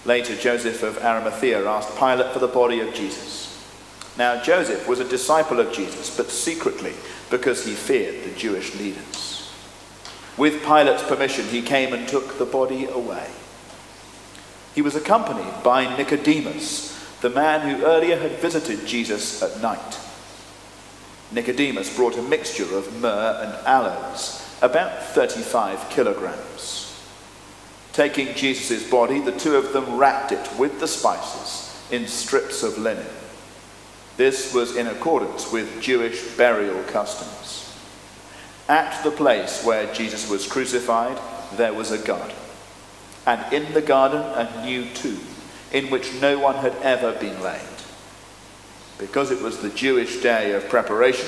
Later, Joseph of Arimathea asked Pilate for the body of Jesus. Now, Joseph was a disciple of Jesus, but secretly, because he feared the Jewish leaders. With Pilate's permission, he came and took the body away. He was accompanied by Nicodemus, the man who earlier had visited Jesus at night. Nicodemus brought a mixture of myrrh and aloes, about 35 kilograms. Taking Jesus' body, the two of them wrapped it with the spices in strips of linen. This was in accordance with Jewish burial customs. At the place where Jesus was crucified, there was a garden. And in the garden, a new tomb, in which no one had ever been laid. Because it was the Jewish day of preparation,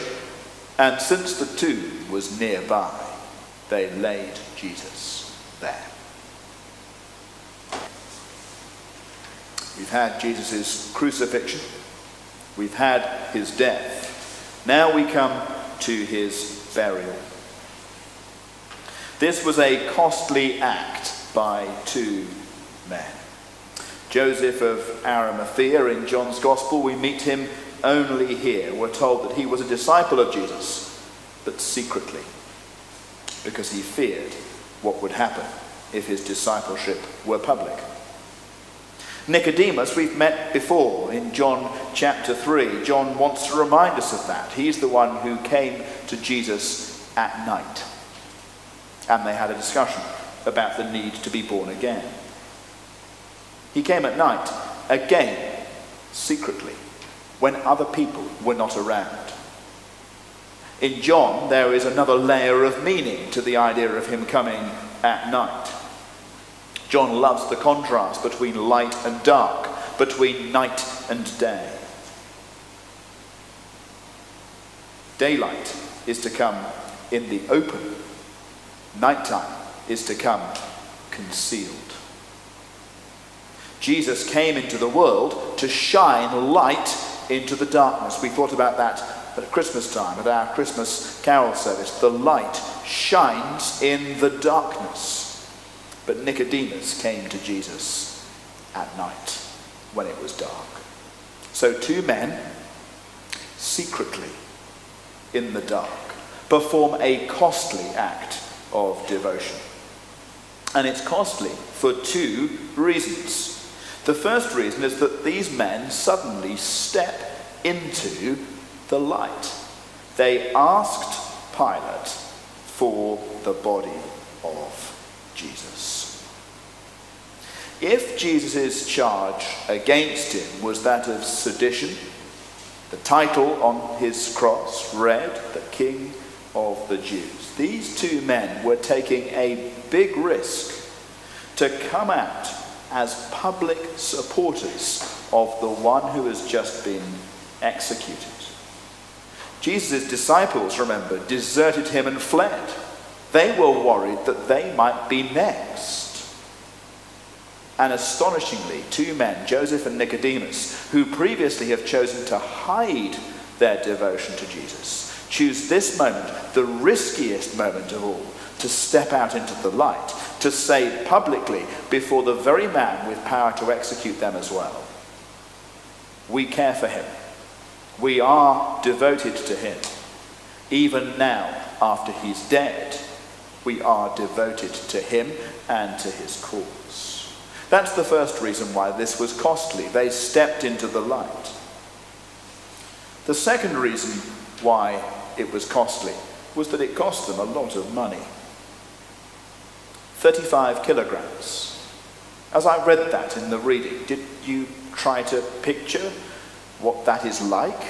and since the tomb was nearby, they laid Jesus there. We've had Jesus' crucifixion. We've had his death. Now we come to his burial. This was a costly act by two men. Joseph of Arimathea, in John's Gospel, we meet him only here. We're told that he was a disciple of Jesus, but secretly, because he feared what would happen if his discipleship were public. Nicodemus, we've met before in John chapter 3. John wants to remind us of that. He's the one who came to Jesus at night. And they had a discussion about the need to be born again. He came at night, again, secretly, when other people were not around. In John, there is another layer of meaning to the idea of him coming at night. John loves the contrast between light and dark, between night and day. Daylight is to come in the open. Nighttime is to come concealed. Jesus came into the world to shine light into the darkness. We thought about that at Christmas time, at our Christmas carol service. The light shines in the darkness. But Nicodemus came to Jesus at night when it was dark. So two men, secretly, in the dark, perform a costly act of devotion. And it's costly for two reasons. The first reason is that these men suddenly step into the light. They asked Pilate for the body of Jesus. If Jesus' charge against him was that of sedition, the title on his cross read, "The King of the Jews." These two men were taking a big risk to come out as public supporters of the one who has just been executed. Jesus' disciples, remember, deserted him and fled. They were worried that they might be next. And astonishingly, two men, Joseph and Nicodemus, who previously have chosen to hide their devotion to Jesus, choose this moment, the riskiest moment of all, to step out into the light, to say publicly before the very man with power to execute them as well, "We care for him. We are devoted to him. Even now, after he's dead, we are devoted to him and to his cause." That's the first reason why this was costly. They stepped into the light. The second reason why it was costly was that it cost them a lot of money. 35 kilograms. As I read that in the reading, did you try to picture what that is like?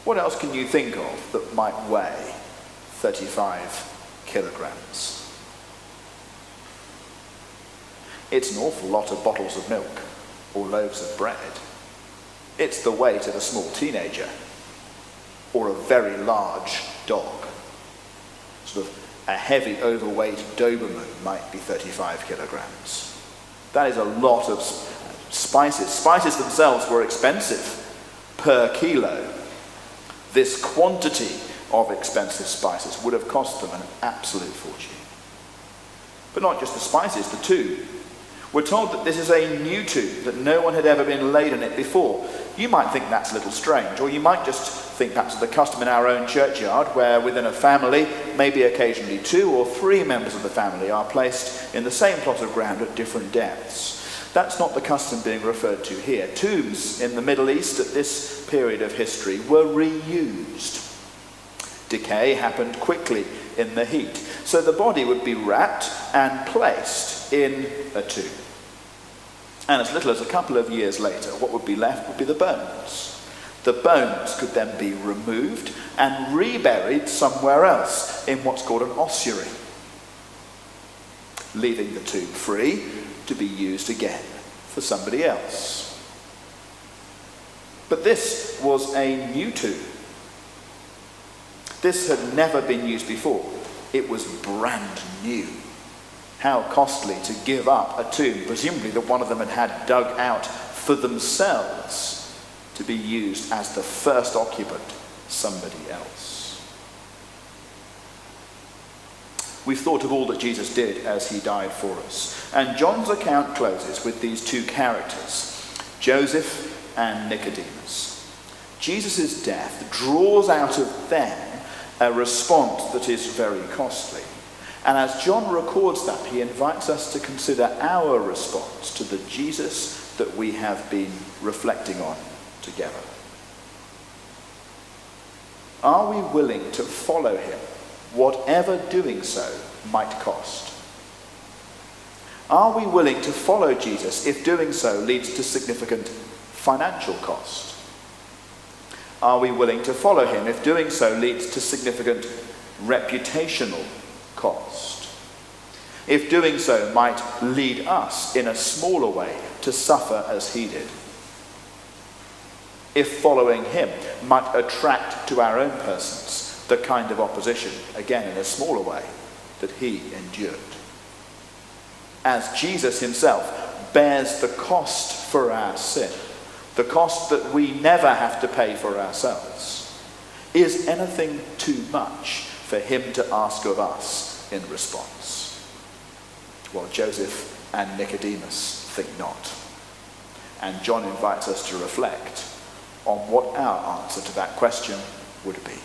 What else can you think of that might weigh 35 kilograms? It's an awful lot of bottles of milk or loaves of bread. It's the weight of a small teenager or a very large dog. Sort of a heavy, overweight Doberman might be 35 kilograms. That is a lot of spices. Spices themselves were expensive per kilo. This quantity of expensive spices would have cost them an absolute fortune. But not just the spices, the two. We're told that this is a new tomb, that no one had ever been laid in it before. You might think that's a little strange, or you might just think that's the custom in our own churchyard, where within a family, maybe occasionally 2 or 3 members of the family are placed in the same plot of ground at different depths. That's not the custom being referred to here. Tombs in the Middle East at this period of history were reused. Decay happened quickly in the heat, so the body would be wrapped and placed in a tomb. And as little as a couple of years later, what would be left would be the bones. The bones could then be removed and reburied somewhere else in what's called an ossuary, leaving the tomb free to be used again for somebody else. But this was a new tomb. This had never been used before. It was brand new. How costly to give up a tomb, presumably that one of them had dug out for themselves, to be used as the first occupant, somebody else. We've thought of all that Jesus did as he died for us. And John's account closes with these 2 characters, Joseph and Nicodemus. Jesus' death draws out of them a response that is very costly. And as John records that, he invites us to consider our response to the Jesus that we have been reflecting on together. Are we willing to follow him, whatever doing so might cost? Are we willing to follow Jesus if doing so leads to significant financial cost? Are we willing to follow him if doing so leads to significant reputational cost? If doing so might lead us in a smaller way to suffer as he did? If following him might attract to our own persons the kind of opposition, again in a smaller way, that he endured? As Jesus himself bears the cost for our sin, the cost that we never have to pay for ourselves, is anything too much for him to ask of us in response? Well, Joseph and Nicodemus think not. And John invites us to reflect on what our answer to that question would be.